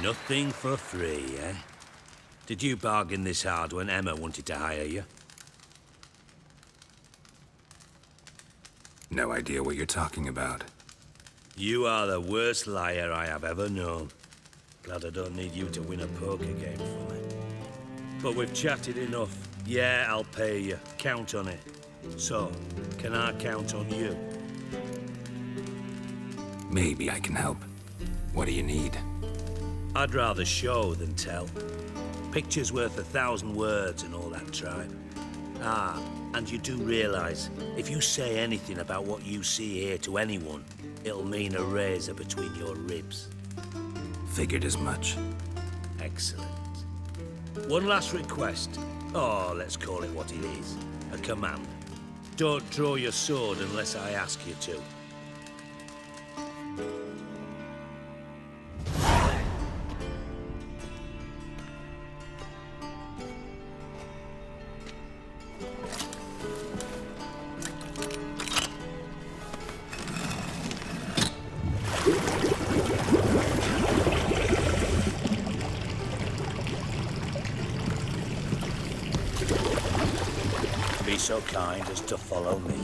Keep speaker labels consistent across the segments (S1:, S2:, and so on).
S1: Nothing for free, eh? Did you bargain this hard when Emma wanted to hire you?
S2: No idea what you're talking about.
S1: You are the worst liar I have ever known. Glad I don't need you to win a poker game for me. But we've chatted enough. Yeah, I'll pay you. Count on it. So, can I count on you?
S2: Maybe I can help. What do you need?
S1: I'd rather show than tell. Picture's worth 1,000 words and all that tribe. Ah, and you do realize, if you say anything about what you see here to anyone, it'll mean a razor between your ribs.
S2: Figured as much.
S1: Excellent. One last request. Oh, let's call it what it is. A command. Don't draw your sword unless I ask you to. Be so kind as to follow me.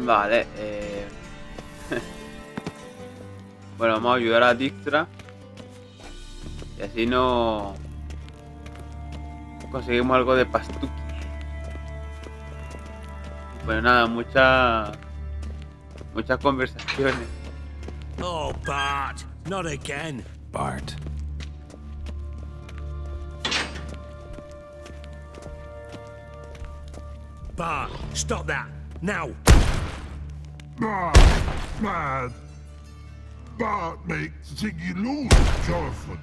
S3: Vale, bueno, vamos a ayudar a Dijkstra. Y así no conseguimos algo de pastuki. Bueno, nada, muchas conversaciones.
S1: Oh, Bart! Not again!
S2: Bart.
S1: Bart, stop that! Now!
S4: Bad. Bart makes Ziggy lose, Jorfin.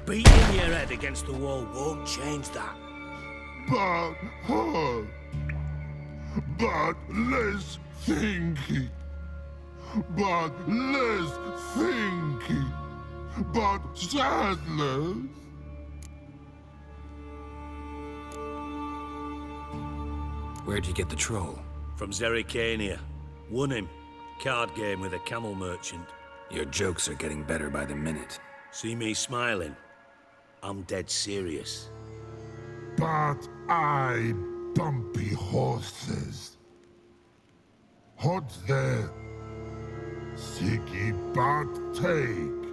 S1: Beating your head against the wall won't change that.
S4: Bart hard. Bart less thinky. Bart less thinky. Bart sadness.
S2: Where'd you get the troll?
S1: From Zerrikania. Won him. Card game with a camel merchant.
S2: Your jokes are getting better by the minute.
S1: See me smiling? I'm dead serious.
S4: But I bumpy horses. Hot there. Siggy Bart take.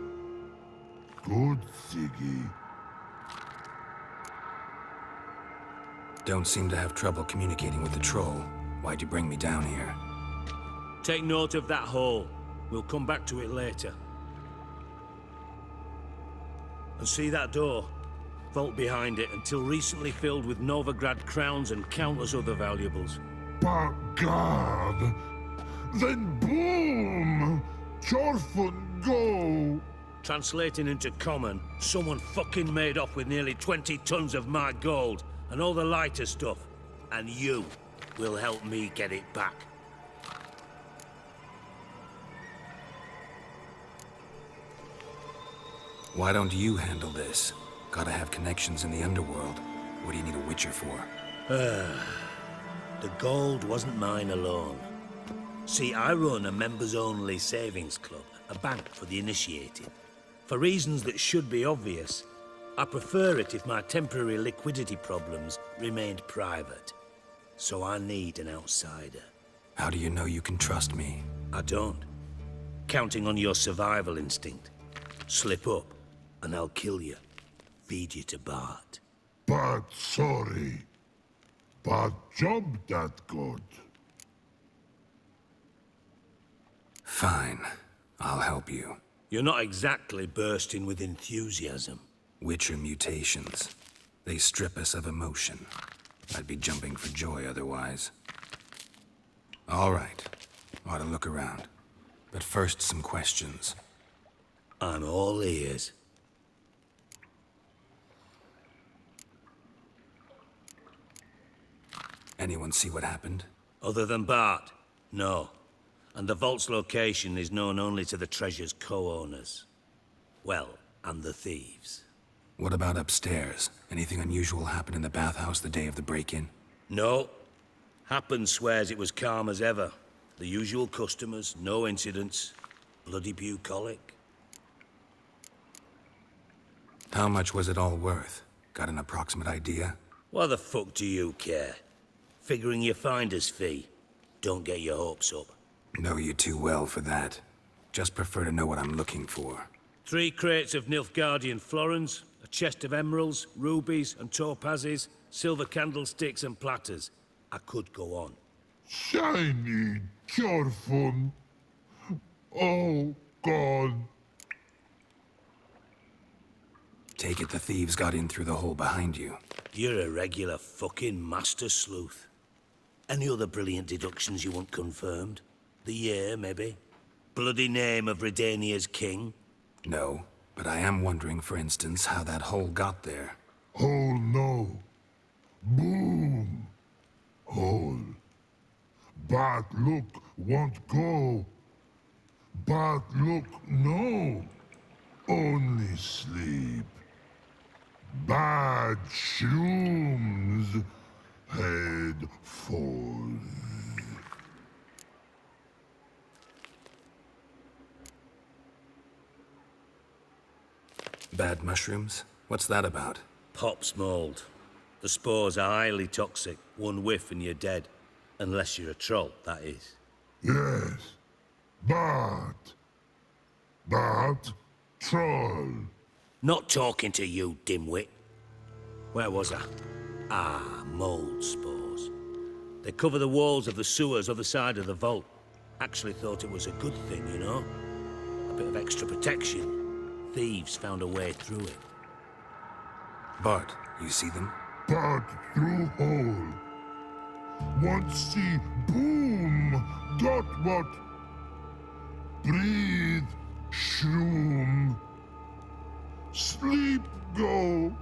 S4: Good Siggy.
S2: Don't seem to have trouble communicating with the troll. Why'd you bring me down here?
S1: Take note of that hole. We'll come back to it later. And see that door? Vault behind it, until recently filled with Novigrad crowns and countless other valuables.
S4: But God. Then boom! Jorfin go!
S1: Translating into common, someone fucking made off with nearly 20 tons of my gold, and all the lighter stuff. And you will help me get it back.
S2: Why don't you handle this? Gotta have connections in the underworld. What do you need a witcher for?
S1: The gold wasn't mine alone. See, I run a members-only savings club, a bank for the initiated. For reasons that should be obvious, I prefer it if my temporary liquidity problems remained private. So I need an outsider.
S2: How do you know you can trust me?
S1: I don't. Counting on your survival instinct. Slip up, and I'll kill you. Feed you to Bart.
S4: But sorry. But job that good.
S2: Fine. I'll help you.
S1: You're not exactly bursting with enthusiasm.
S2: Witcher mutations. They strip us of emotion. I'd be jumping for joy otherwise. All right. Ought to look around. But first, some questions.
S1: I'm all ears.
S2: Anyone see what happened?
S1: Other than Bart? No. And the vault's location is known only to the treasure's co-owners. Well, and the thieves.
S2: What about upstairs? Anything unusual happen in the bathhouse the day of the break-in?
S1: No. Happen swears it was calm as ever. The usual customers, no incidents. Bloody bucolic.
S2: How much was it all worth? Got an approximate idea?
S1: Why the fuck do you care? Figuring your finder's fee. Don't get your hopes up.
S2: Know you too well for that. Just prefer to know what I'm looking for.
S1: 3 crates of Nilfgaardian florins, a chest of emeralds, rubies and topazes, silver candlesticks and platters. I could go on.
S4: Shiny Chorfun. Oh, God.
S2: Take it the thieves got in through the hole behind you.
S1: You're a regular fucking master sleuth. Any other brilliant deductions you want confirmed? The year, maybe? Bloody name of Redania's king?
S2: No, but I am wondering, for instance, how that hole got there.
S4: Hole no. Boom. Hole. Bad look won't go. Bad look no. Only sleep. Bad shrooms. Head falls.
S2: Bad mushrooms? What's that about?
S1: Pops mold. The spores are highly toxic. One whiff and you're dead. Unless you're a troll, that is.
S4: Yes. Bad. Bad troll.
S1: Not talking to you, dimwit. Where was I? Ah, mold spores. They cover the walls of the sewers other side of the vault. Actually thought it was a good thing, you know? A bit of extra protection. Thieves found a way through it.
S2: Bart, you see them?
S4: Bad through hole. Want see boom. Got what? Breathe. Shroom. Sleep go.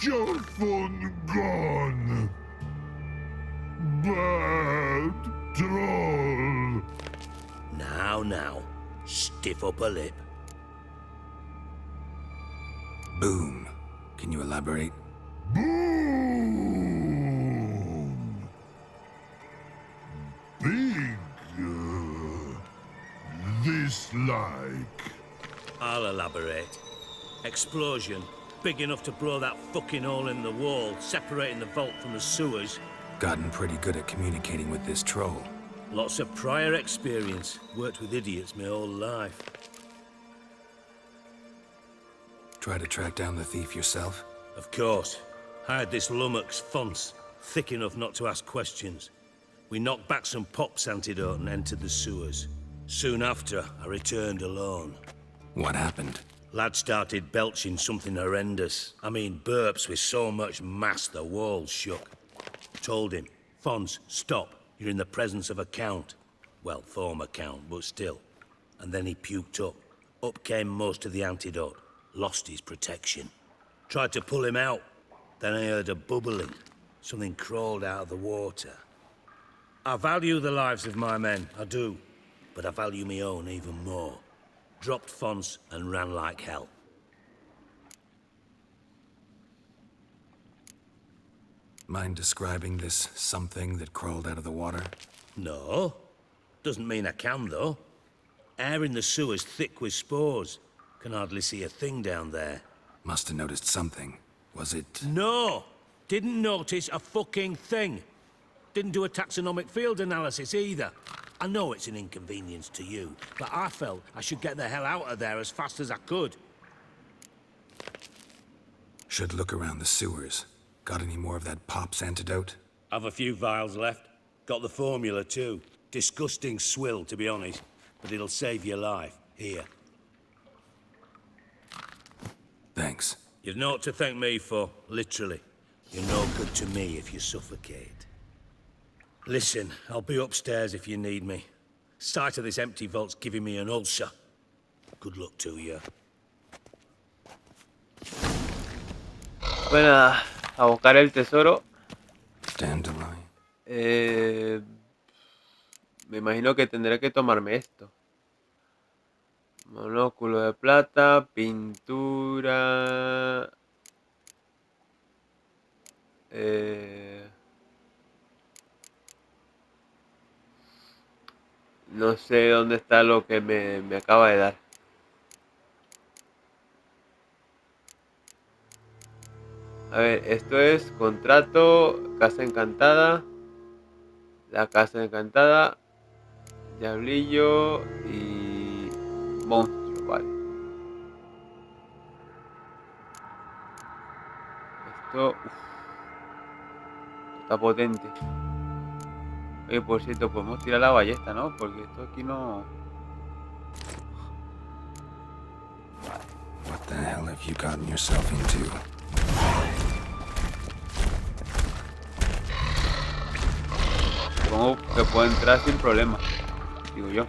S4: Your phone gone. Bad troll.
S1: Now, stiff upper lip.
S2: Boom. Can you elaborate?
S4: Boom. Big. This like.
S1: I'll elaborate. Explosion. Big enough to blow that fucking hole in the wall, separating the vault from the sewers.
S2: Gotten pretty good at communicating with this troll.
S1: Lots of prior experience. Worked with idiots my whole life.
S2: Try to track down the thief yourself?
S1: Of course. Hired this lummox Fons, thick enough not to ask questions. We knocked back some pops antidote and entered the sewers. Soon after, I returned alone.
S2: What happened?
S1: Lad started belching something horrendous. I mean, burps with so much mass the walls shook. Told him, Fons, stop. You're in the presence of a count. Well, former count, but still. And then he puked up. Up came most of the antidote. Lost his protection. Tried to pull him out. Then I heard a bubbling. Something crawled out of the water. I value the lives of my men, I do. But I value my own even more. Dropped Fons and ran like hell.
S2: Mind describing this something that crawled out of the water?
S1: No. Doesn't mean I can, though. Air in the sewer's thick with spores. Can hardly see a thing down there.
S2: Must have noticed something. Was it...
S1: No! Didn't notice a fucking thing. Didn't do a taxonomic field analysis either. I know it's an inconvenience to you, but I felt I should get the hell out of there as fast as I could.
S2: Should look around the sewers. Got any more of that Pop's antidote?
S1: Have a few vials left. Got the formula too. Disgusting swill, to be honest. But it'll save your life. Here.
S2: Thanks.
S1: You've naught to thank me for, literally. You're no good to me if you suffocate. Listen, I'll be upstairs if you need me. Sight of this empty vault's giving me an ulcer. Good luck to you.
S3: Bueno, a buscar el tesoro.
S2: Dandelion.
S3: Me imagino que tendré que tomarme esto. Monóculo de plata, pintura. No sé dónde está lo que me acaba de dar. A ver, esto es contrato, casa encantada, la casa encantada, diablillo y monstruo, vale. Esto, está potente. Oye, por cierto, podemos tirar la ballesta, ¿no? Porque esto aquí no...
S2: What the hell have you gotten yourself into?
S3: Supongo que puedo entrar sin problema, digo yo.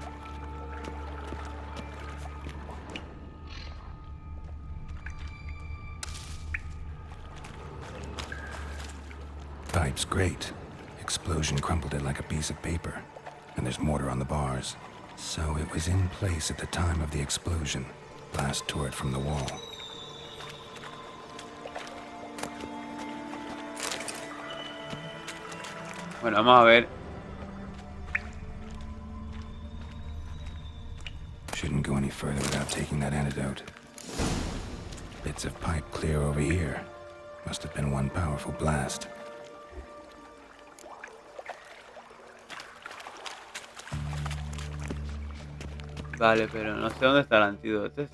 S2: Pipe's great. Explosion crumpled it like a piece of paper. And there's mortar on the bars. So it was in place at the time of the explosion. Blast tore it from the wall.
S3: Bueno, vamos a ver.
S2: Shouldn't go any further without taking that antidote. Bits of pipe clear over here. Must have been one powerful blast.
S3: Vale, pero no sé dónde está el antídoto.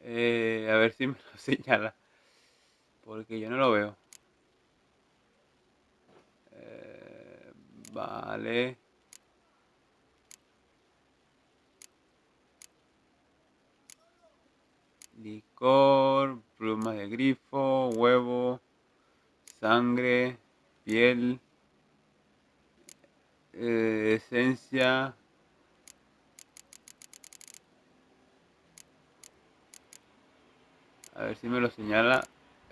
S3: A ver si me lo señala. Porque yo no lo veo. Vale. Licor, plumas de grifo, huevo, sangre, piel, esencia. A ver si me lo señala.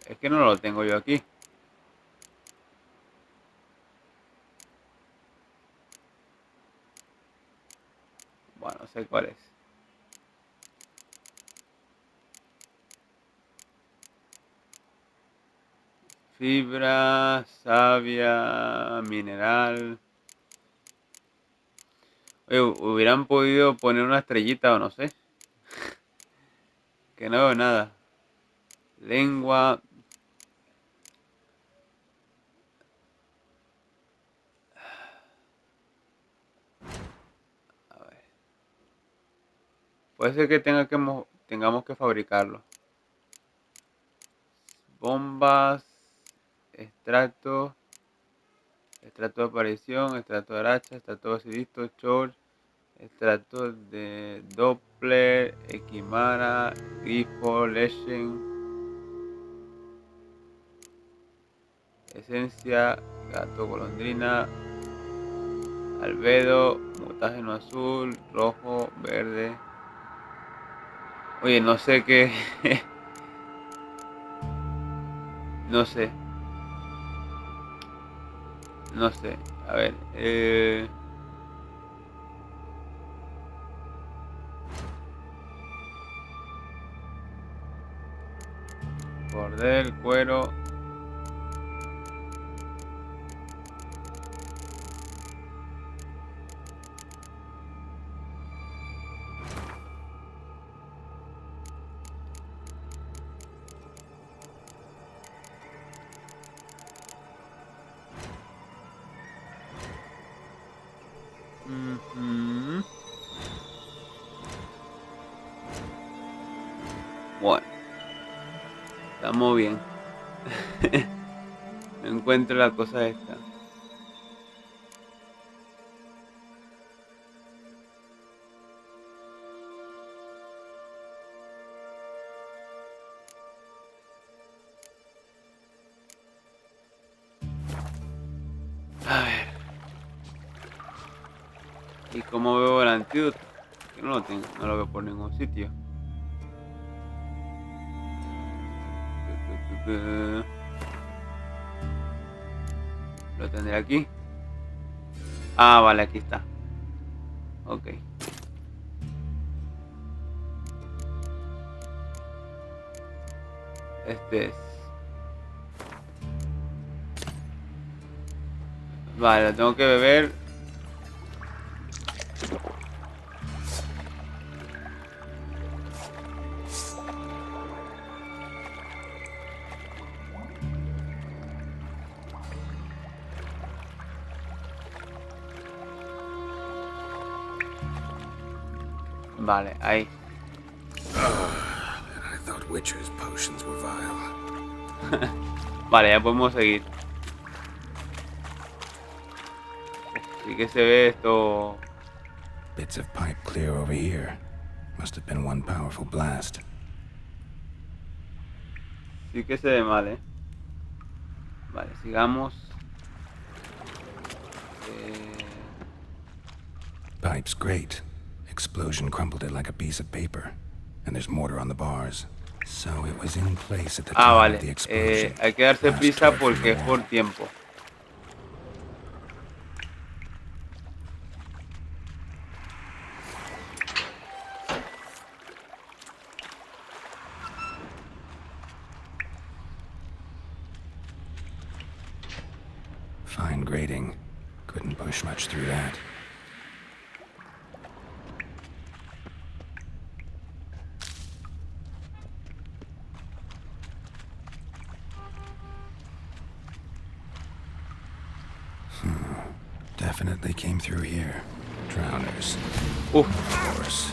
S3: Es que no lo tengo yo aquí. Bueno, no sé cuál es. Fibra, savia, mineral. Oye, hubieran podido poner una estrellita o no sé. Que no veo nada. Lengua. A ver. Puede ser que tengamos que fabricarlo. Bombas. Extracto. Extracto de aparición. Extracto de aracha. Extracto de basilisco. Short. Extracto de Doppler. Equimara. Grifo. Lechen. Esencia. Gato golondrina. Albedo. Mutágeno azul. Rojo. Verde. Oye, no sé qué. No sé. No sé. A ver. Cordel, cuero. Bueno, estamos bien. No encuentro la cosa esta. A ver. ¿Y cómo veo el antídoto? Que no lo tengo, no lo veo por ningún sitio. Lo tendré aquí. Ah, vale, aquí está. Ok. Este es. Vale, lo tengo que beber. Vale, ahí.
S2: I thought Witcher's potions were vile.
S3: Vale, ya podemos seguir. Sí que se ve esto.
S2: Bits of pipe clear over here. Must have been one powerful blast.
S3: Sí que se ve mal, Vale, sigamos.
S2: Pipe's great. Explosion crumpled it like a piece of paper. And there's mortar on the bars. So it was in place at the
S3: Ah,
S2: time of the
S3: vale.
S2: explosion.
S3: Hay que darse
S2: Last
S3: prisa
S2: torch from the
S3: porque es por
S2: wall.
S3: tiempo.
S2: Fine grating. Couldn't push much through that. Definitely came through here. Drowners.
S3: Uf,
S2: Of course.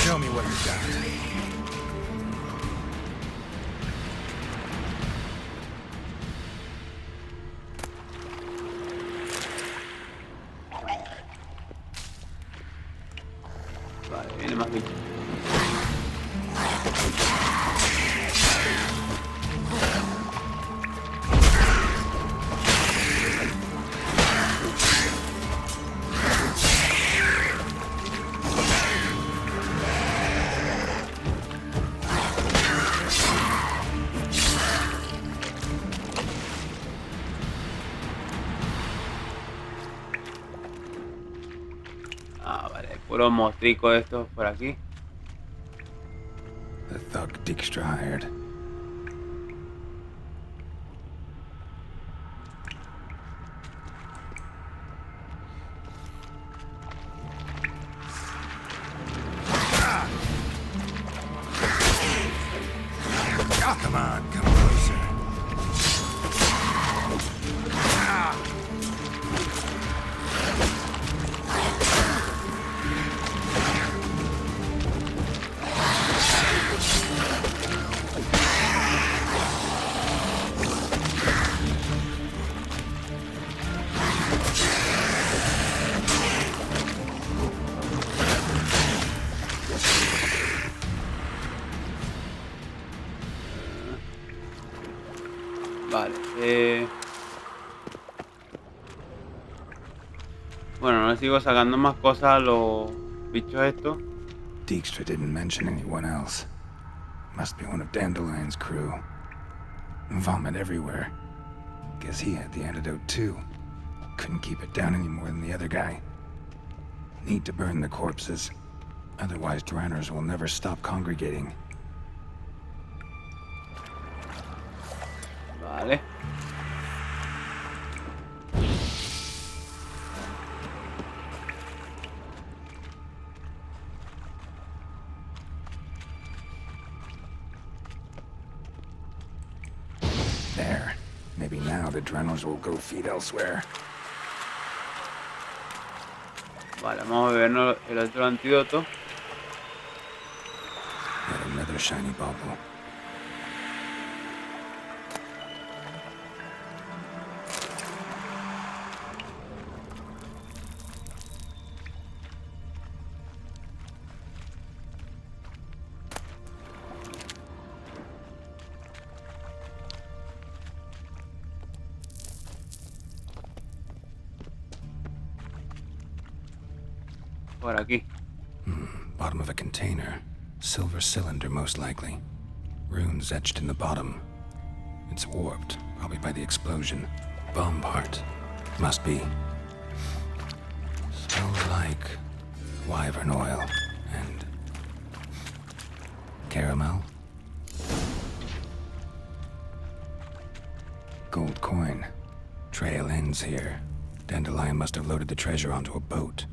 S2: Show me what you got.
S3: vale, viene más bicho. Ah, vale, puro mostrico de estos por aquí.
S2: The thug Dijkstra hired. Come on, come closer.
S3: Vale, bueno, no sigo sacando más cosas a los bichos estos.
S2: Dijkstra didn't mention anyone else. Must be one of Dandelion's crew. Vomit everywhere. Guess he had the antidote too. Couldn't keep it down any more than the other guy. Need to burn the corpses. Otherwise, drowners will never stop congregating.
S3: Vale.
S2: There. Maybe now the drowners will go feed elsewhere.
S3: Vale, vamos a bebernos el otro antídoto.
S2: Got another shiny bauble.
S3: Por aquí.
S2: Bottom of a container. Silver cylinder, most likely. Runes etched in the bottom. It's warped, probably by the explosion. Bomb part. Must be. Smells like wyvern oil and caramel. Gold coin. Trail ends here. Dandelion must have loaded the treasure onto a boat.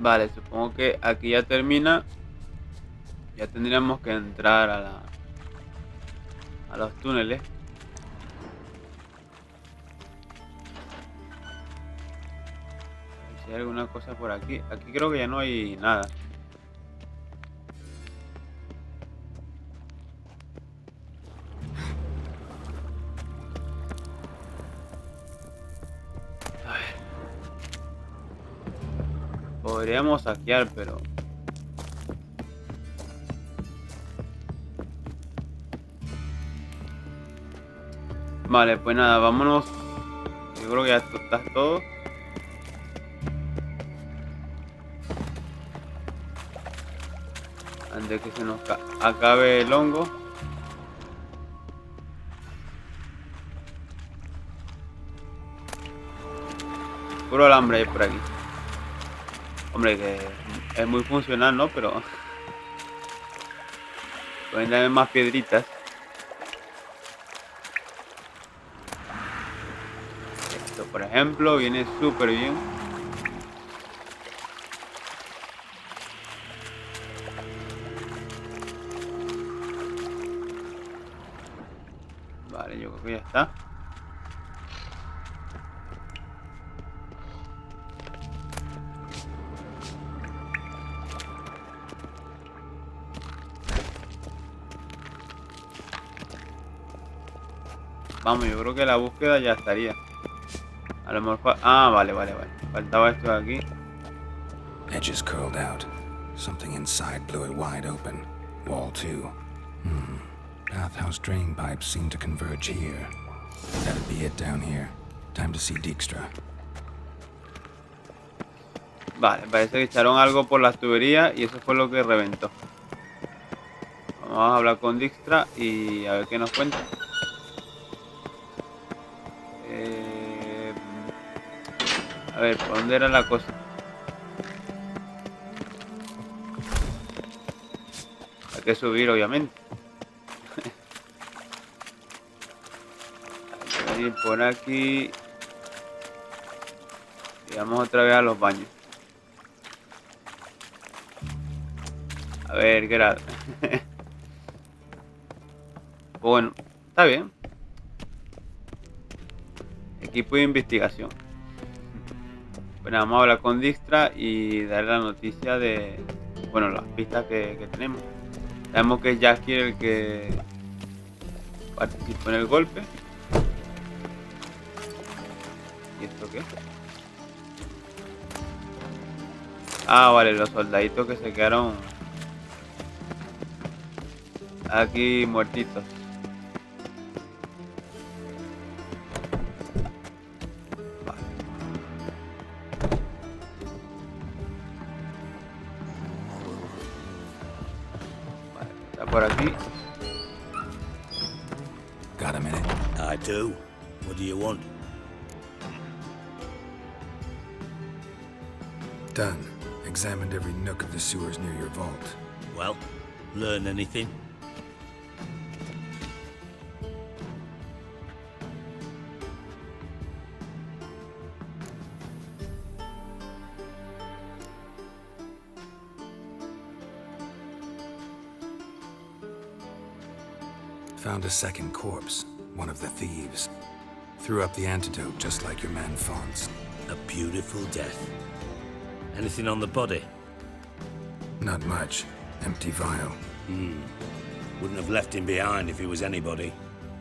S3: Vale, supongo que aquí ya termina. Ya tendríamos que entrar a los túneles. Si hay alguna cosa por aquí. Aquí creo que ya no hay nada. A ver. Podríamos saquear, pero... Vale, pues nada, vámonos. Yo creo que ya está todo. Antes de que se nos acabe el hongo. Puro alambre hay por aquí. Hombre, que es muy funcional, ¿no? Pero... pueden darme más piedritas. Esto, por ejemplo, viene súper bien. Vale, yo creo que ya está. Vamos, yo creo que la búsqueda ya estaría. A lo mejor... vale. Faltaba esto de aquí.
S2: Edges curled out. Something inside blew it wide open. Wall too. Bathhouse drain pipes seem to converge here. That'd be it down here. Time to see Dijkstra.
S3: Vale, parece que echaron algo por las tuberías y eso fue lo que reventó. Vamos a hablar con Dijkstra y a ver qué nos cuenta. A ver, ¿por dónde era la cosa? Hay que subir, obviamente. Hay que ir por aquí. Y vamos otra vez a los baños. A ver, Geralt. Bueno, está bien. Equipo de investigación. Bueno, vamos a hablar con Dijkstra y darle la noticia de... bueno, las pistas que tenemos. Sabemos que es Jackie el que participó en el golpe. ¿Y esto qué? Vale, los soldaditos que se quedaron aquí muertitos. Por aquí.
S2: Got a minute?
S1: I do. What do you want?
S2: Done. Examined every nook of the sewers near your vault.
S1: Well, learn anything?
S2: Found a second corpse, one of the thieves. Threw up the antidote just like your man Fons.
S1: A beautiful death. Anything on the body?
S2: Not much. Empty vial.
S1: Wouldn't have left him behind if he was anybody.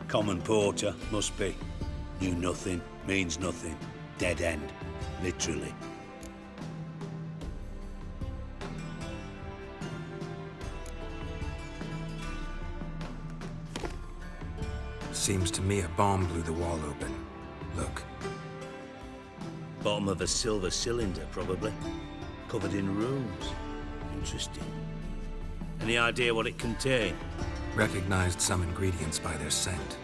S1: Common porter, must be. Knew nothing, means nothing. Dead end. Literally.
S2: Seems to me a bomb blew the wall open. Look.
S1: Bottom of a silver cylinder, probably. Covered in runes. Interesting. Any idea what it contained?
S2: Recognized some ingredients by their scent.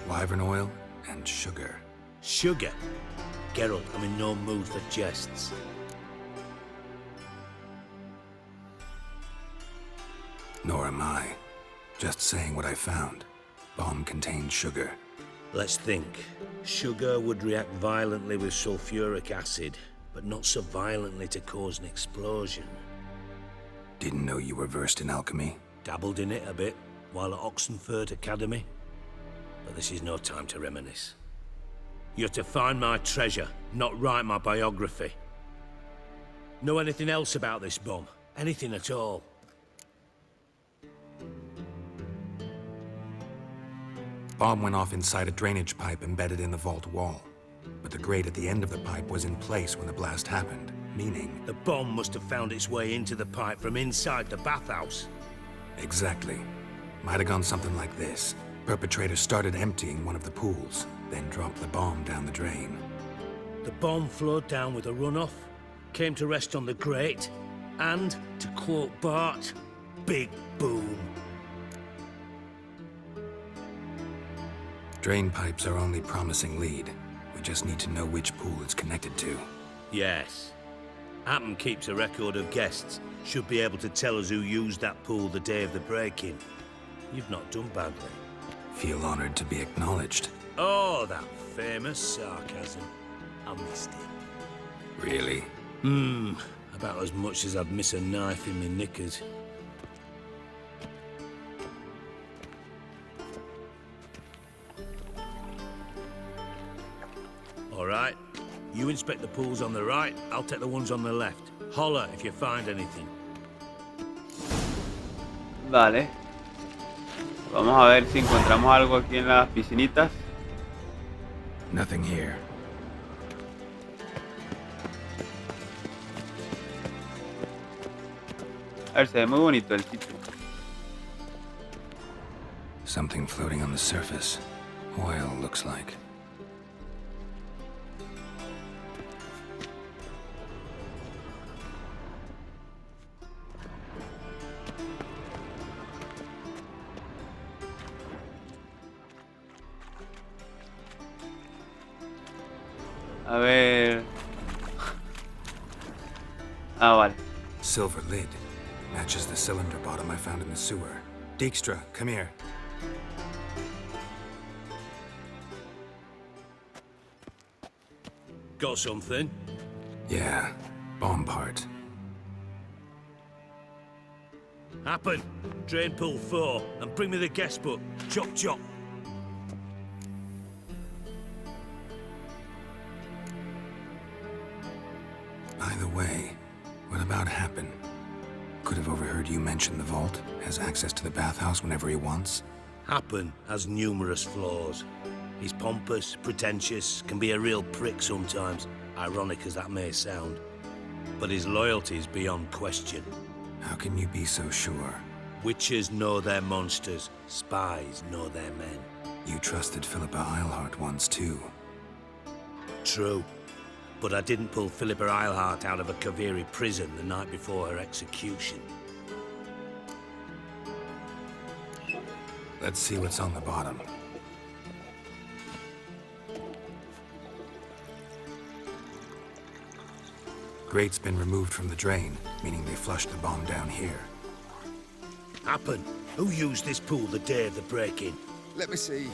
S2: Wyvern oil and sugar.
S1: Sugar? Geralt, I'm in no mood for jests.
S2: Nor am I. Just saying what I found. Bomb contained sugar.
S1: Let's think. Sugar would react violently with sulfuric acid, but not so violently to cause an explosion.
S2: Didn't know you were versed in alchemy.
S1: Dabbled in it a bit while at Oxenford Academy. But this is no time to reminisce. You're to find my treasure, not write my biography. Know anything else about this bomb? Anything at all?
S2: Bomb went off inside a drainage pipe embedded in the vault wall. But the grate at the end of the pipe was in place when the blast happened, meaning...
S1: The bomb must have found its way into the pipe from inside the bathhouse.
S2: Exactly. Might have gone something like this. Perpetrator started emptying one of the pools, then dropped the bomb down the drain.
S1: The bomb flowed down with a runoff, came to rest on the grate, and, to quote Bart, big boom.
S2: Drain pipes are only promising lead. We just need to know which pool it's connected to.
S1: Yes. Appen keeps a record of guests. Should be able to tell us who used that pool the day of the break-in. You've not done badly.
S2: Feel honored to be acknowledged.
S1: Oh, that famous sarcasm. I missed it.
S2: Really?
S1: About as much as I'd miss a knife in my knickers. All right. You inspect the pools on the right, I'll take the ones on the left. Holler if you find anything.
S3: Vale. Vamos a ver si encontramos algo aquí en las piscinitas.
S2: Nothing here.
S3: A ver, se ve muy bonito el sitio.
S2: Something floating on the surface. Oil, looks like.
S3: A ver. Ah, vale.
S2: Silver lid. Matches the cylinder bottom I found in the sewer. Dijkstra, come here.
S1: Got something?
S2: Yeah, bomb part.
S1: Happen. Drain pool 4, and bring me the guest book. Chop chop.
S2: By the way, what about Happen? Could have overheard you mention the vault. Has access to the bathhouse whenever he wants.
S1: Happen has numerous flaws. He's pompous, pretentious, can be a real prick sometimes, ironic as that may sound. But his loyalty is beyond question.
S2: How can you be so sure?
S1: Witches know their monsters, spies know their men.
S2: You trusted Philippa Eilhart once too.
S1: True. But I didn't pull Philippa Eilhart out of a Kaviri prison the night before her execution.
S2: Let's see what's on the bottom. Grate's been removed from the drain, meaning they flushed the bomb down here.
S1: Happen. Who used this pool the day of the break-in?
S5: Let me see.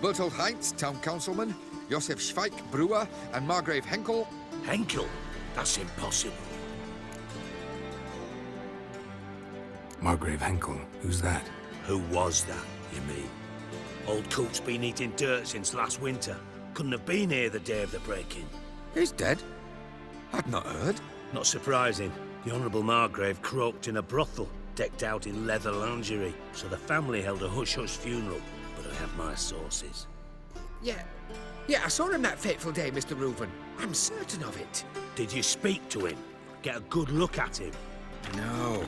S5: Bertolt Heinz, town councilman, Josef Schweik, brewer, and Margrave Henkel.
S1: Henkel? That's impossible.
S2: Margrave Henkel, who's that?
S1: Who was that, you mean? Old Coot's been eating dirt since last winter. Couldn't have been here the day of the break-in.
S5: He's dead? I'd not heard.
S1: Not surprising. The Honourable Margrave croaked in a brothel, decked out in leather lingerie, so the family held a hush-hush funeral, but I have my sources.
S5: Yeah, Yeah, I saw him that fateful day, Mr. Reuven. I'm certain of it.
S1: Did you speak to him? Get a good look at him?
S5: No.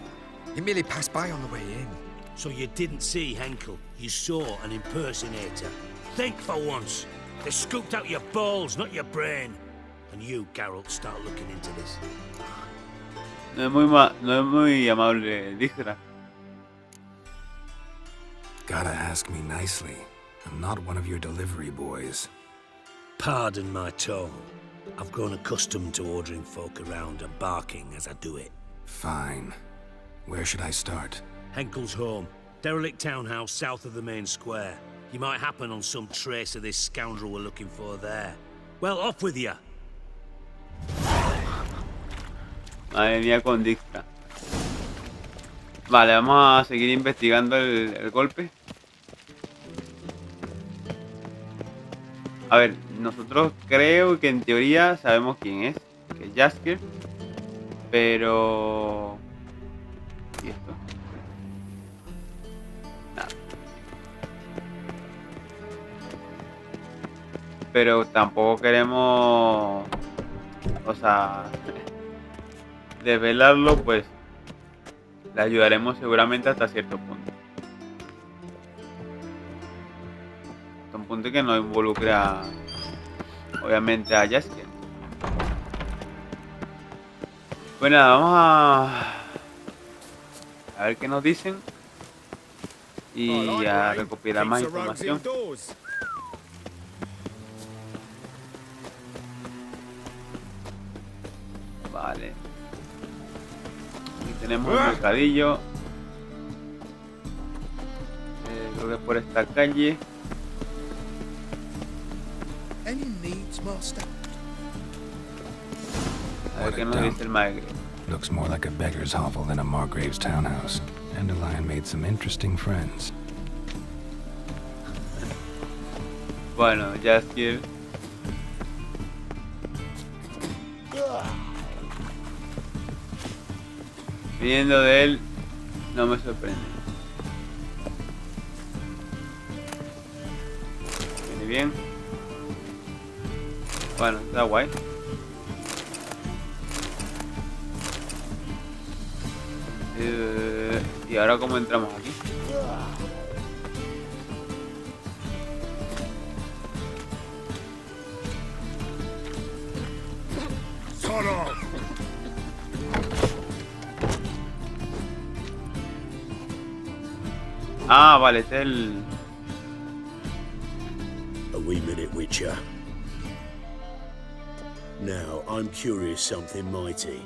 S5: He merely passed by on the way in.
S1: So you didn't see Henkel, you saw an impersonator. Think for once. They scooped out your balls, not your brain. And you, Geralt, start looking into this.
S3: No es muy amable, Dijkstra.
S2: Gotta ask me nicely. I'm not one of your delivery boys.
S1: Pardon my tone. I've grown accustomed to ordering folk around and barking as I do it.
S2: Fine. Where should I start?
S1: Henkel's home. Derelict townhouse south of the main square. You might happen on some trace of this scoundrel we're looking for there. Well, off with you.
S3: Madre mía con Dijkstra. Vale, vamos a seguir investigando el golpe. A ver, nosotros creo que en teoría sabemos quién es, que es Jaskier, pero... ¿Y esto? Nada. Pero tampoco queremos... O sea... desvelarlo, pues... le ayudaremos seguramente hasta cierto punto. Hasta un punto que no involucre a... obviamente a Jaskier. Pues nada, vamos a ver qué nos dicen y a recopilar más información. Vale. Aquí tenemos un mercadillo. Creo que por esta calle. A ver qué nos dice el magre.
S2: Looks more like a beggar's hovel than a Margrave's townhouse. Dandelion made some interesting friends.
S3: Bueno, Jaskier. Viniendo de él, no me sorprende. Viene bien. Bueno, está guay. Y ahora cómo entramos aquí. Ah, vale, este es el...
S1: A wee minute, Witcher. Now, I'm curious something mighty.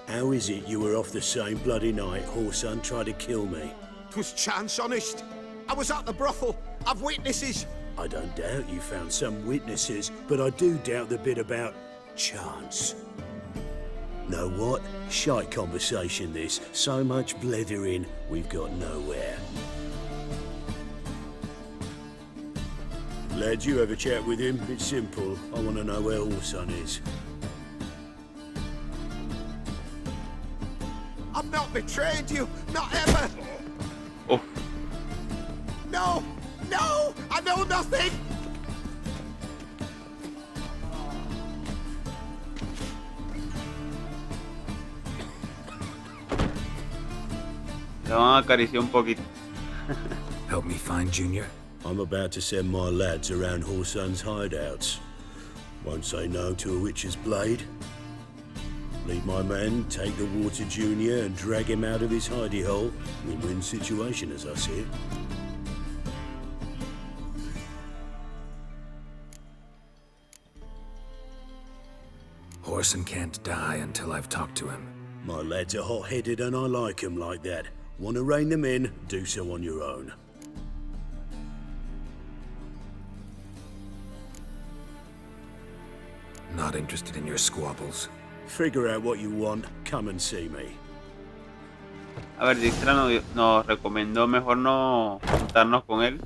S1: How is it you were off the same bloody night Horson tried to kill me?
S6: 'Twas chance, honest. I was at the brothel. I've witnesses.
S1: I don't doubt you found some witnesses, but I do doubt the bit about chance. Know what? Shite conversation this. So much blethering, we've got nowhere. Lad, you have a chat with him? It's simple. I want to know where Horson is.
S6: I've not betrayed you. Not ever.
S3: Uf.
S6: No. No. I know nothing.
S3: Le van a acariciar un poquito.
S2: Help me find Junior?
S1: I'm about to send my lads around Horson's hideouts. Won't say no to a witch's blade. Lead my men, take the water Junior and drag him out of his hidey hole. Win-win situation as I see it.
S2: Horson can't die until I've talked to him.
S1: My lads are hot-headed and I like 'em like that. Want to rein them in? Do so on your own.
S2: Not interested in your squabbles.
S1: Figure out what you want, come and see me.
S3: A ver, Dijkstra nos recomendó mejor no juntarnos con él.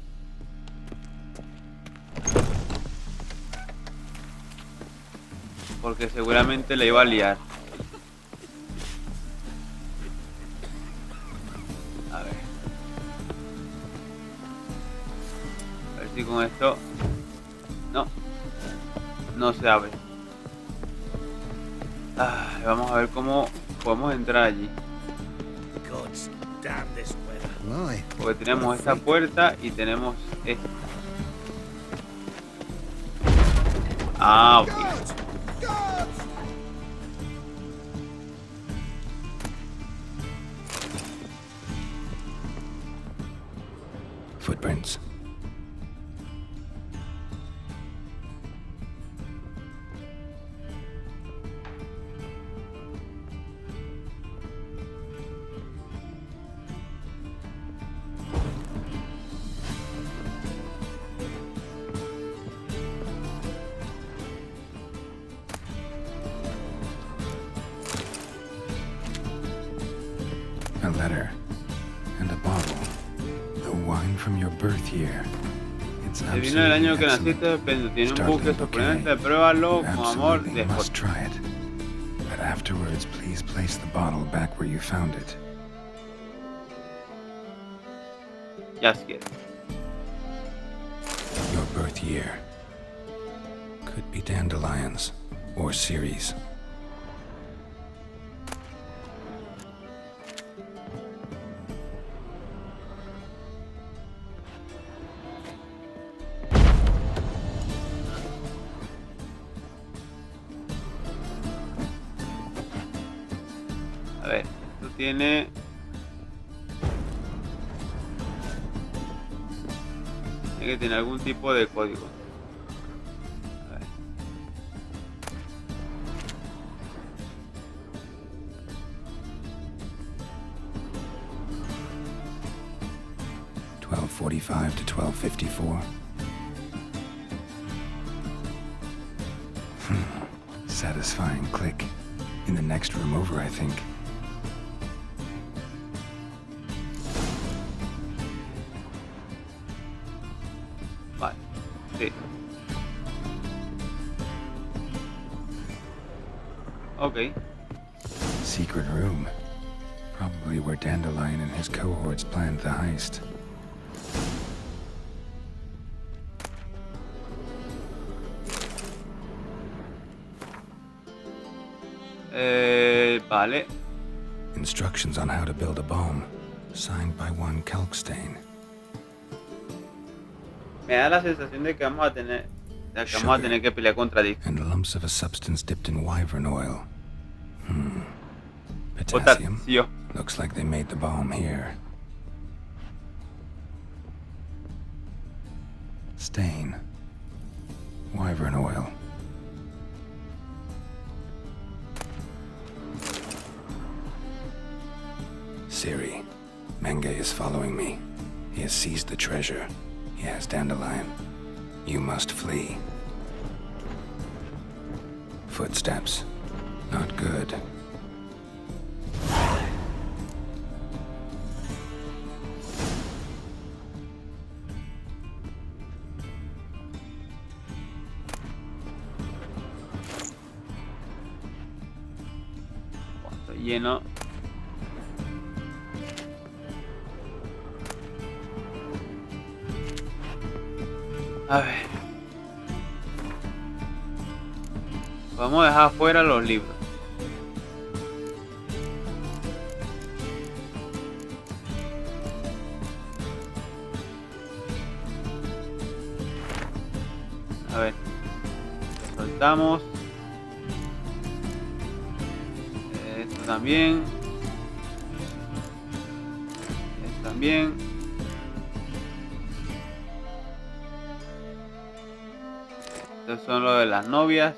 S3: Porque seguramente le iba a liar. A ver si con esto... No. no se abre. Vamos a ver cómo podemos entrar allí.
S1: Gods damn this weather.
S6: Why?
S3: Porque tenemos esta puerta y tenemos esta. Ah, ok.
S6: Guards! Guards!
S2: Footprints. A letter and a bottle. The wine from your birth year. It's
S3: El vino del año que
S2: absolutely
S3: naciste,
S2: excellent.
S3: pero tiene un buque
S2: Startling
S3: sorprendente.
S2: bouquet.
S3: Pruébalo
S2: You
S3: con amor
S2: absolutely
S3: después.
S2: must try it. But afterwards, please place the bottle back where you found it.
S3: Just kidding.
S2: Your birth year. Could be dandelions or Cirí's.
S3: A ver, esto tiene... Tiene que tener algún tipo de código. A ver.
S2: (12:45 to 12:54). Satisfying click. In the next room over, I think.
S3: Vale, sí. Ok.
S2: Secret room. Probably where Dandelion and his cohorts planned the heist.
S3: Vale.
S2: Instructions on how to build a bomb. Signed by one Kalkstain.
S3: Me da la sensación de que vamos a tener... que pelear contra Dick.
S2: And lumps of a substance dipped in wyvern oil. Potassium.
S3: Potasio.
S2: Looks like they made the bomb here. Stain. Wyvern oil. Cirí. Menge is following me. He has seized the treasure. He has Dandelion. You must flee. Footsteps. Not good.
S3: Estoy lleno. A ver. Vamos a dejar afuera los libros. A ver. Lo soltamos. Esto también. Esto también. Estos son lo de las novias.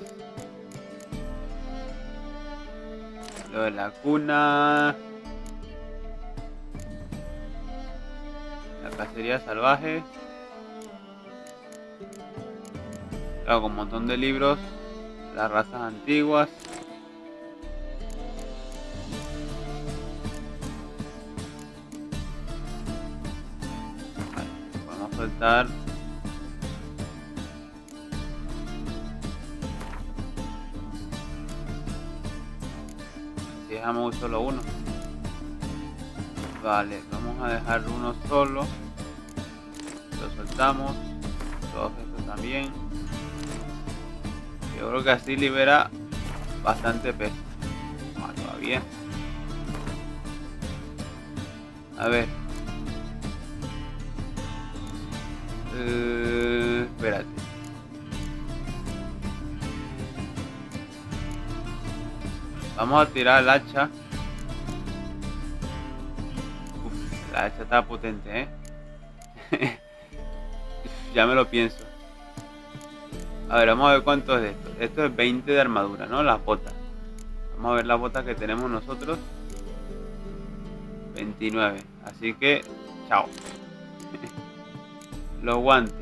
S3: Lo de la cuna. La cacería salvaje. Claro, con un montón de libros. Las razas antiguas. Vale, vamos a soltar. Dejamos solo uno. Vale, vamos a dejar uno solo. Lo soltamos. Todos estos también. Yo creo que así libera bastante peso. Todavía. A ver. Espérate. Vamos a tirar el hacha. Uf, la hacha está potente, Ya me lo pienso. A ver, vamos a ver cuánto es de esto. Esto es 20 de armadura, ¿no? Las botas. Vamos a ver las botas que tenemos nosotros. 29. Así que, chao. Los guantes.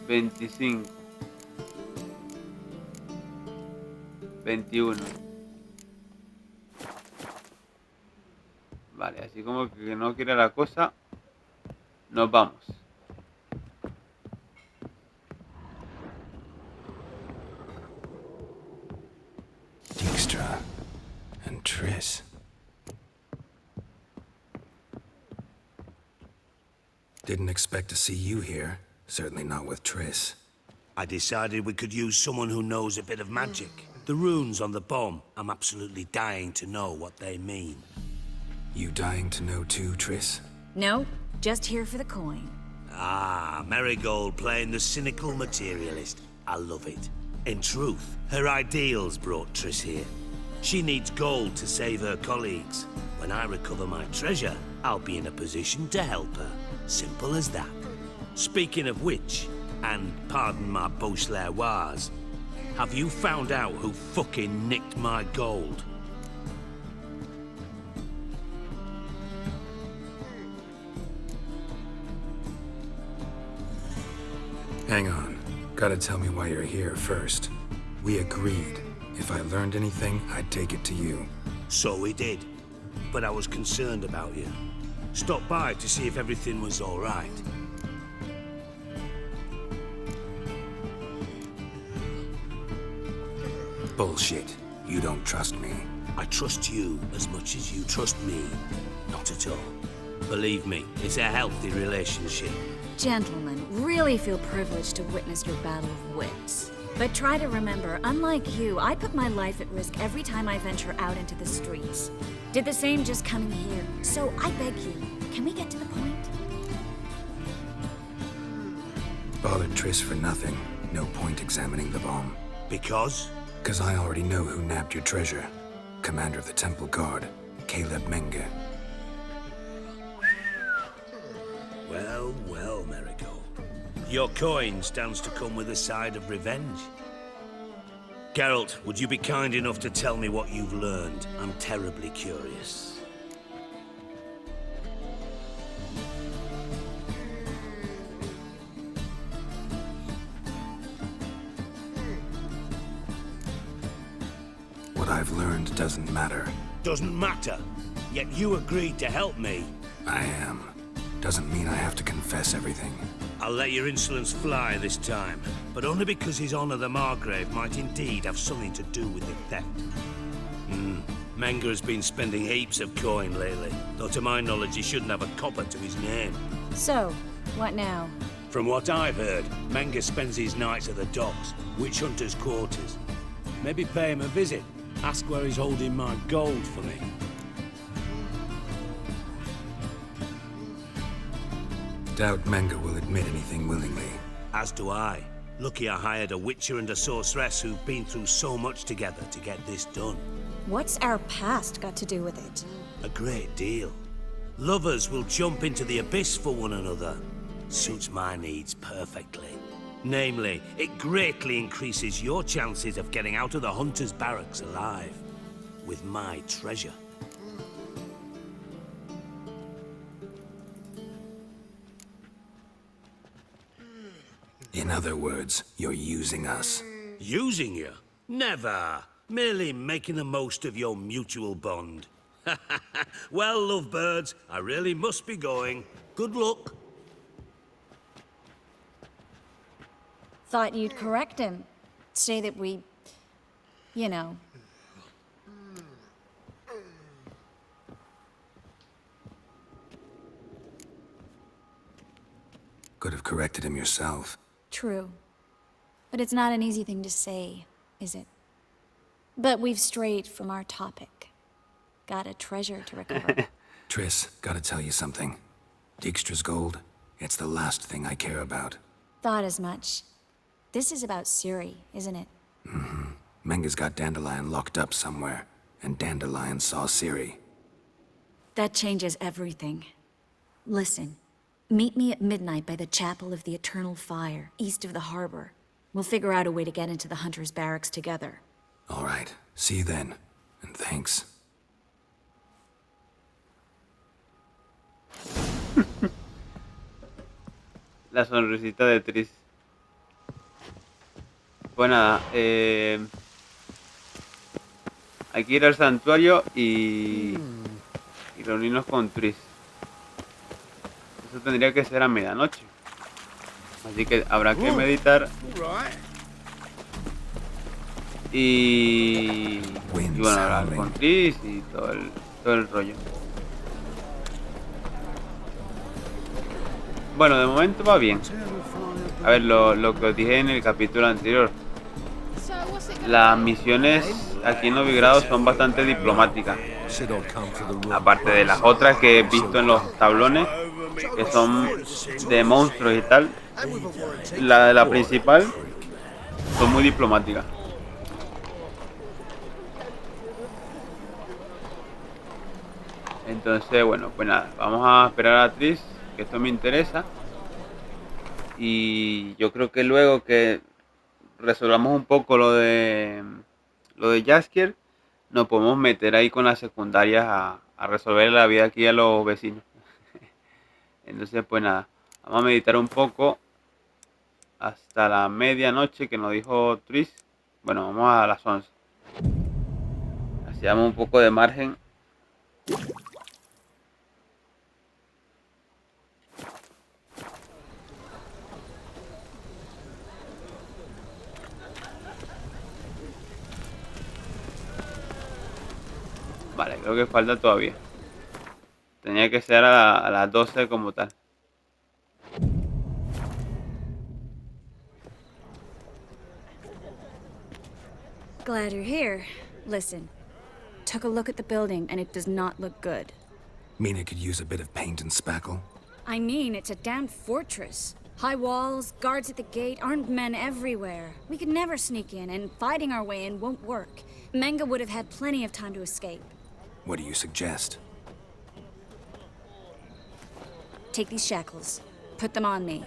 S3: 25. 21. Vale, así como que no quiere la cosa. Nos vamos.
S2: Dijkstra and Triss. Didn't expect to see you here. Certainly not with Triss.
S1: I decided we could use someone who knows a bit of magic. The runes on the bomb, I'm absolutely dying to know what they mean.
S2: You dying to know too, Triss?
S7: No, just here for the coin.
S1: Ah, Marigold playing the cynical materialist. I love it. In truth, her ideals brought Triss here. She needs gold to save her colleagues. When I recover my treasure, I'll be in a position to help her. Simple as that. Speaking of which, and pardon my Beauclervoise, have you found out who fucking nicked my gold?
S2: Hang on. Gotta tell me why you're here first. We agreed. If I learned anything, I'd take it to you.
S1: So we did. But I was concerned about you. Stopped by to see if everything was all right.
S2: Bullshit. You don't trust me.
S1: I trust you as much as you trust me. Not at all. Believe me, it's a healthy relationship.
S7: Gentlemen, really feel privileged to witness your battle of wits. But try to remember, unlike you, I put my life at risk every time I venture out into the streets. Did the same just coming here. So I beg you, can we get to the point?
S2: Bothered Triss for nothing. No point examining the bomb.
S1: Because?
S2: Because I already know who nabbed your treasure. Commander of the Temple Guard, Caleb Menge.
S1: Well, well, Marigold. Your coin stands to come with a side of revenge. Geralt, would you be kind enough to tell me what you've learned? I'm terribly curious.
S2: What I've learned doesn't matter.
S1: Doesn't matter. Yet you agreed to help me.
S2: I am. Doesn't mean I have to confess everything.
S1: I'll let your insolence fly this time, but only because His Honor the Margrave might indeed have something to do with the theft. Menge has been spending heaps of coin lately, though to my knowledge he shouldn't have a copper to his name.
S7: So, what now?
S1: From what I've heard, Menge spends his nights at the docks, witch hunters' quarters. Maybe pay him a visit, ask where he's holding my gold for me.
S2: Doubt Menge will admit anything willingly.
S1: As do I. Lucky I hired a witcher and a sorceress who've been through so much together to get this done.
S7: What's our past got to do with it?
S1: A great deal. Lovers will jump into the abyss for one another. Suits my needs perfectly. Namely, it greatly increases your chances of getting out of the hunter's barracks alive. With my treasure.
S2: In other words, you're using us.
S1: Using you? Never. Merely making the most of your mutual bond. Well, lovebirds, I really must be going. Good luck.
S7: Thought you'd correct him. Say that we... you know...
S2: Could have corrected him yourself.
S7: True. But it's not an easy thing to say, is it? But we've strayed from our topic. Got a treasure to recover.
S2: Triss, gotta tell you something. Dijkstra's gold, it's the last thing I care about.
S7: Thought as much. This is about Cirí, isn't it?
S2: Menga's got Dandelion locked up somewhere, and Dandelion saw Cirí.
S7: That changes everything. Listen, meet me at midnight by the Chapel of the Eternal Fire, east of the harbor. We'll figure out a way to get into the Hunter's barracks together.
S2: All right, see you then, and thanks.
S3: La sonrisita de Triss. Pues nada, hay que ir al santuario y reunirnos con Triss. Eso tendría que ser a medianoche. Así que habrá que meditar. Y bueno, hablar con Triss y todo el rollo. Bueno, de momento va bien. A ver, lo que os dije en el capítulo anterior. Las misiones aquí en Novigrado son bastante diplomáticas. Aparte de las otras que he visto en los tablones, que son de monstruos y tal. La principal son muy diplomáticas. Entonces, bueno, pues nada, vamos a esperar a Triss, que esto me interesa. Y yo creo que luego que resolvamos un poco lo de Jaskier, nos podemos meter ahí con las secundarias a resolver la vida aquí a los vecinos. Entonces, pues nada, vamos a meditar un poco hasta la medianoche que nos dijo Triss. Bueno, vamos a las 11. Así damos un poco de margen. Vale, creo que falta todavía. Tenía que ser a las 12 como tal.
S7: Glad you're here. Listen, took a look at the building and it does not look good.
S2: Mina could use a bit of paint and spackle.
S7: I mean, it's a damn fortress. High walls, guards at the gate, armed men everywhere. We could never sneak in, and fighting our way in won't work. Menga would have had plenty of time to escape.
S2: What do you suggest?
S7: Take these shackles. Put them on me.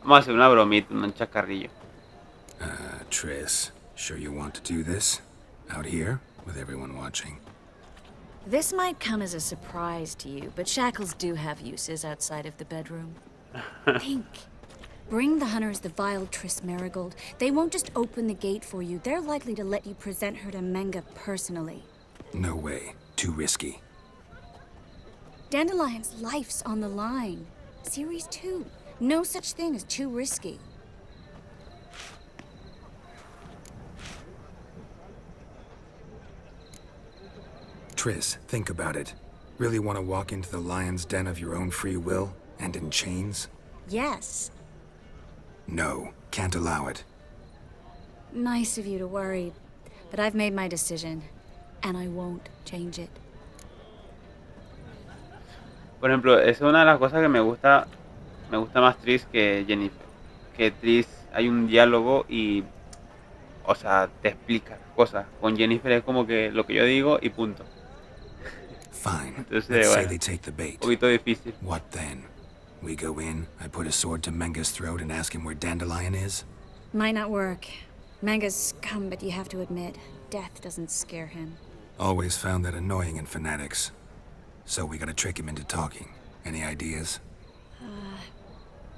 S3: Vamos a hacer una bromita, un chacarrillo.
S2: Triss, sure you want to do this? Out here, with everyone watching?
S7: This might come as a surprise to you, but shackles do have uses outside of the bedroom. Think. Bring the hunters the vile Triss Marigold. They won't just open the gate for you. They're likely to let you present her to Menga personally.
S2: No way. Too risky.
S7: Dandelion's life's on the line. Series 2. No such thing as too risky.
S2: Triss, think about it. Really want to walk into the lion's den of your own free will, and in chains?
S7: Yes.
S2: No, can't allow it.
S7: Nice of you to worry, but I've made my decision, and I won't change it.
S3: Por ejemplo, esa es una de las cosas que me gusta más Triss que Jennifer. Que Triss hay un diálogo y, o sea, te explica cosas. Con Jennifer es como que lo que yo digo y punto.
S2: Fine.
S3: Entonces,
S2: Let's say
S3: bueno,
S2: they take the bait.
S3: un poquito difícil.
S2: What then? We go in, I put a sword to Menga's throat and ask him where Dandelion is?
S7: Might not work. Menga's scum, but you have to admit, death doesn't scare him.
S2: Always found that annoying in fanatics. So we gotta trick him into talking. Any ideas?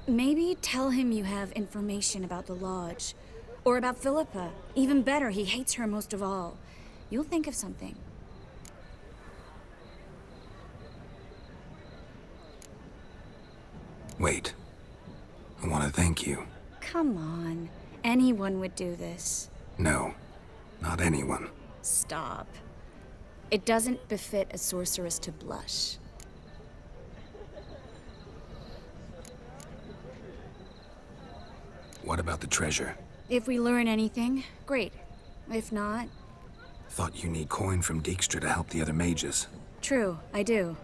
S7: Maybe tell him you have information about the lodge. Or about Philippa. Even better, he hates her most of all. You'll think of something.
S2: Wait. I want to thank you.
S7: Come on. Anyone would do this.
S2: No, not anyone.
S7: Stop. It doesn't befit a sorceress to blush.
S2: What about the treasure?
S7: If we learn anything, great. If not,
S2: Thought you need coin from Dijkstra to help the other mages.
S7: true, I do.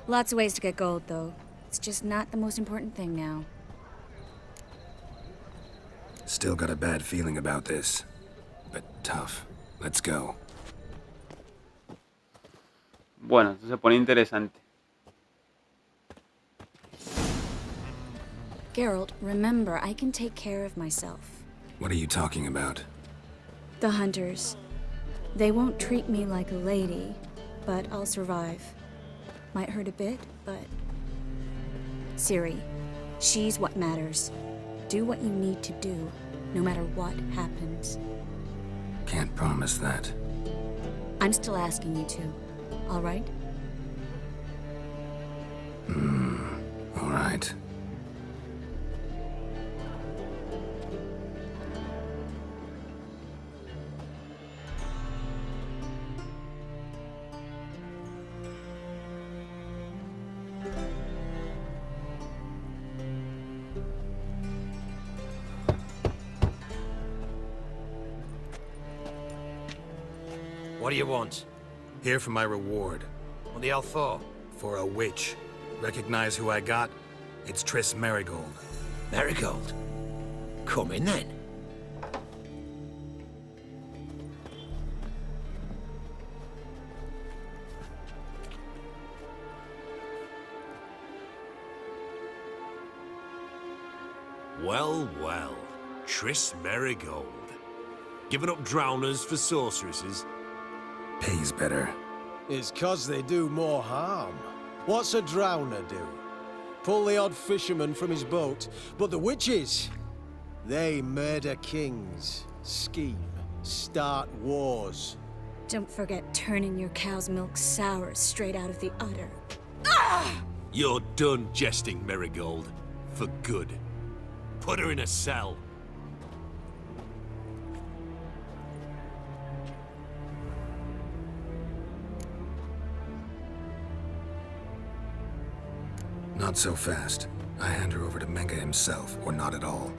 S7: Lots of ways to get gold, though. It's just not the most important thing now.
S2: Still got a bad feeling about this. But tough. Let's go.
S3: Bueno, esto se pone interesante.
S7: Geralt, remember, I can take care of myself.
S2: What are you talking about?
S7: The hunters. They won't treat me like a lady, but I'll survive. Might hurt a bit, but... Cirí, she's what matters. Do what you need to do, no matter what happens.
S2: Can't promise that.
S7: I'm still asking you to, all right?
S2: All right.
S6: What do you want?
S2: Here for my reward.
S6: On the Althor?
S2: For a witch. Recognize who I got? It's Triss Merigold.
S6: Marigold? Come in then.
S1: Well, well. Triss Merigold. Giving up drowners for sorceresses?
S2: Pays better.
S8: It's 'cause they do more harm. What's a drowner do? Pull the odd fisherman from his boat. But the witches, they murder kings, scheme, start wars.
S7: Don't forget turning your cow's milk sour straight out of the udder.
S1: You're done jesting, Merigold. For good. Put her in a cell.
S2: Not so fast. I hand her over to Menge himself, or not at all.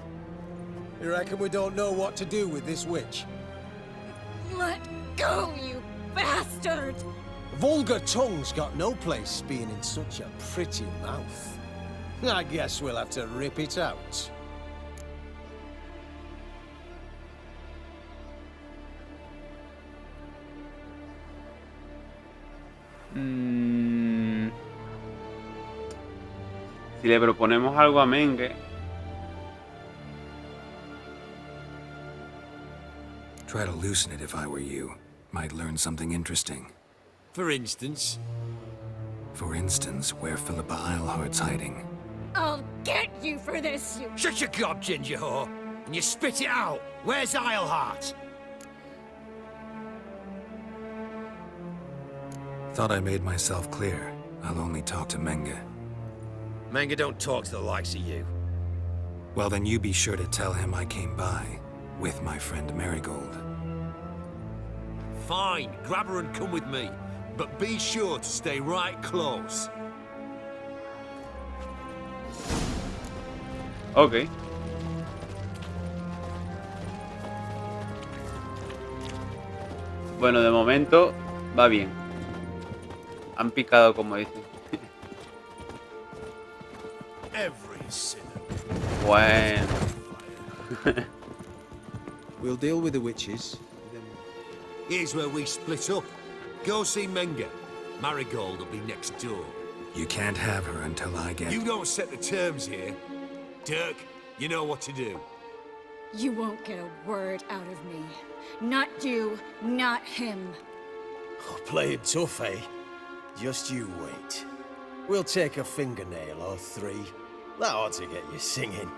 S8: You reckon we don't know what to do with this witch?
S7: Let go, you bastard!
S8: Vulgar tongue's got no place being in such a pretty mouth. I guess we'll have to rip it out.
S3: Si le proponemos algo a Menge,
S2: Try to loosen it if I were you. Might learn something interesting.
S1: For instance,
S2: For instance, where Philippa Eilhart's hiding.
S7: I'll get you for this, you...
S6: Shut your gob, ginger whore, and you spit it out. Where's Eilhart?
S2: Thought I made myself clear. I'll only talk to Menge.
S6: Manga don't talk to the likes of you.
S2: Well, then you be sure to tell him I came by. With my friend Merigold.
S1: fine, grab her and come with me. But be sure to stay right close.
S3: Ok. Bueno, de momento va bien. Han picado, como dicen.
S1: Every sinner.
S3: Bueno.
S9: We'll deal with the witches.
S1: Here's where we split up. Go see Menge. Marigold will be next door.
S2: You can't have her until I get...
S1: You don't set the terms here. Dirk, you know what to do.
S7: You won't get a word out of me. Not you, not him.
S8: Oh, playing tough, eh? Just you wait. We'll take a fingernail or three. That ought to get you singing.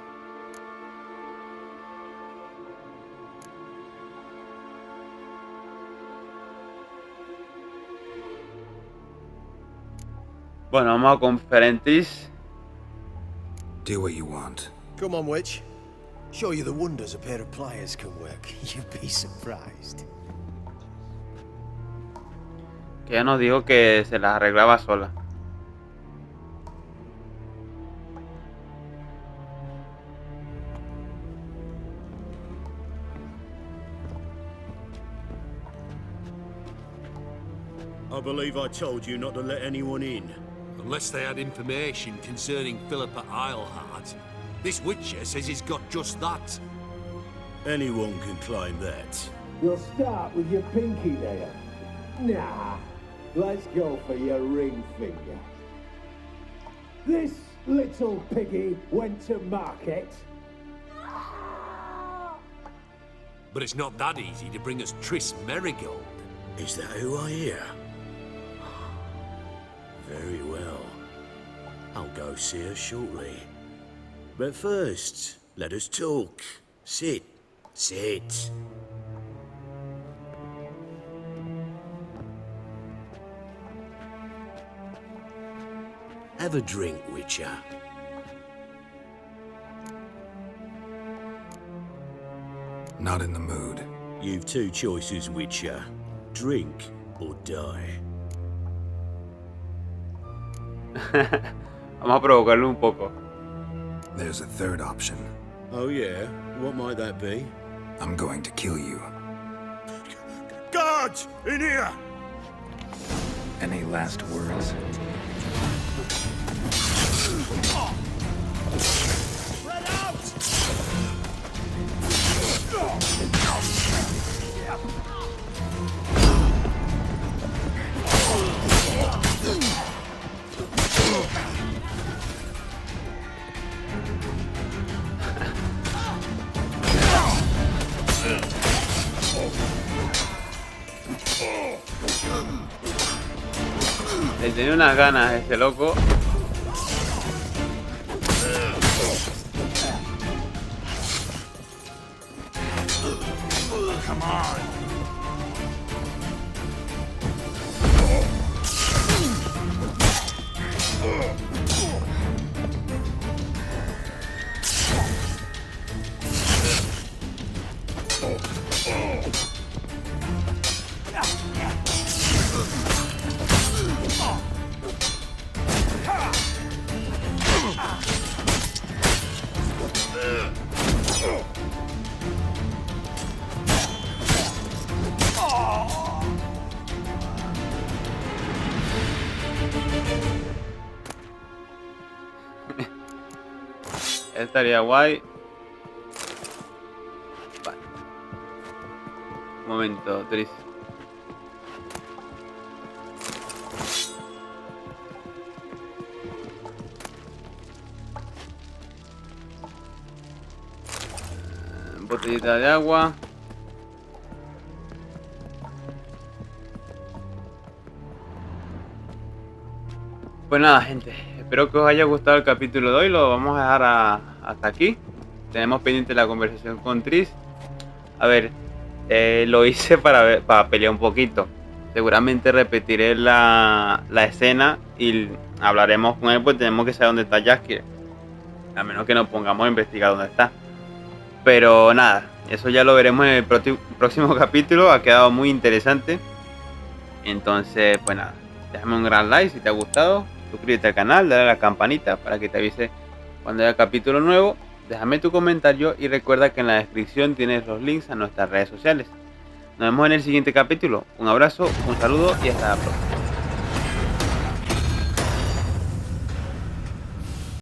S3: Bueno, vamos a conferentis.
S2: Do what you want.
S8: Come on, witch. Show you the wonders a pair of pliers can work. You'd be surprised.
S3: Que ya nos dijo que se las arreglaba sola.
S1: I believe I told you not to let anyone in.
S10: Unless they had information concerning Philippa Eilhart. This Witcher says he's got just that.
S1: Anyone can claim that.
S11: You'll start with your pinky there. Nah, let's go for your ring finger. This little piggy went to market.
S10: But it's not that easy to bring us Triss Merigold.
S1: Is that who I hear? Very well. I'll go see her shortly. But first, let us talk. Sit. Sit. Have a drink, Witcher.
S2: Not in the mood.
S1: You've two choices, Witcher. Drink or die.
S3: Vamos a provocarlo un poco.
S2: There's a third option.
S1: Oh yeah? What might that be?
S2: I'm going to kill you.
S1: Guards! In here!
S2: Any last words?
S1: Spread out!
S3: Le tenía unas ganas a este loco.
S4: Come on.
S3: Estaría guay. Vale. Un momento, Triss. Botellita de agua. Pues nada, gente, espero que os haya gustado el capítulo de hoy. Lo vamos a dejar hasta aquí. Tenemos pendiente la conversación con Triss. A ver, lo hice para pelear un poquito. Seguramente repetiré la escena y hablaremos con él, pues tenemos que saber dónde está Jaskier. A menos que nos pongamos a investigar dónde está. Pero nada, eso ya lo veremos en el próximo capítulo. Ha quedado muy interesante. Entonces, pues nada, déjame un gran like si te ha gustado. Suscríbete al canal, dale a la campanita para que te avise cuando haya capítulo nuevo. Déjame tu comentario y recuerda que en la descripción tienes los links a nuestras redes sociales. Nos vemos en el siguiente capítulo. Un abrazo, un saludo y hasta la próxima.